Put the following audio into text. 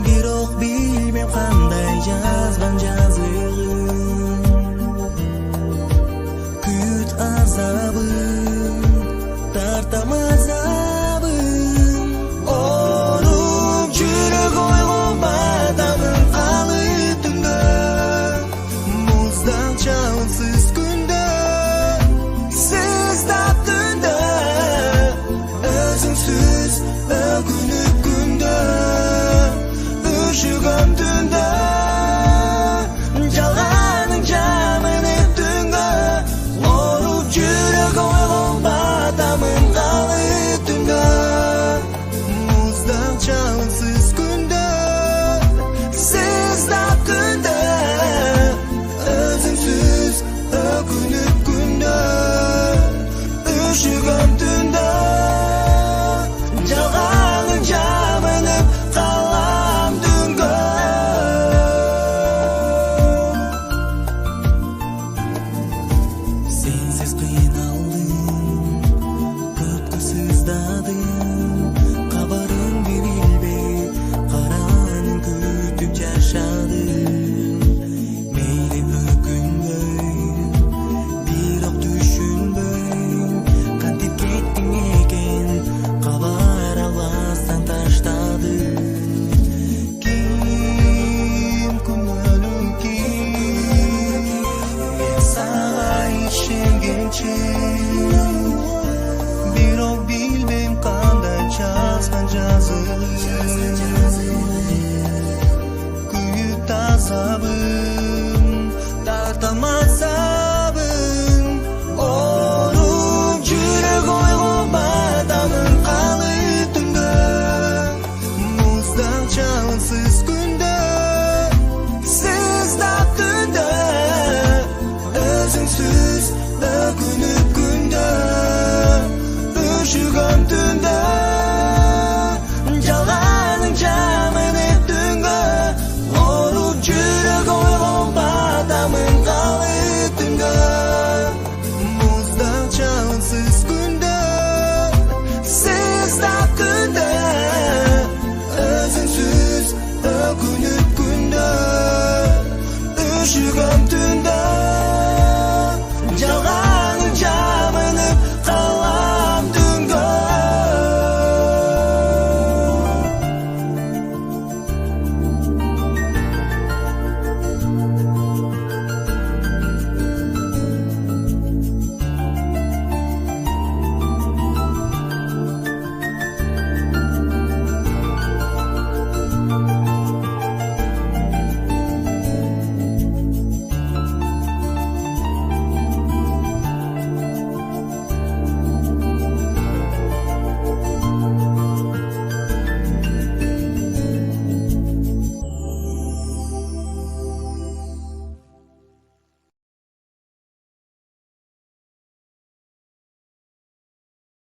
Бирок билбейм кандай жазган жазыгым, күт азабын, тартам азабын. Оруп жүрөк ойгон батамын калы түндө, муздан чалымсыз күндө, сыздап түндө, өзүңсүз өкүнүп күндө, üşügüm tünde, жалганың жамынып түнгө, оруп жүрөк ойгон батамын калы түндө, муздан чалымсыз күндө, сыздап түндө, өзүңсүз өкүнүп күндө, üşügüm түндө, жалганың жамынып калам түнгө. Сенсиз кыйналдым, көпкө сыздадым, кабарым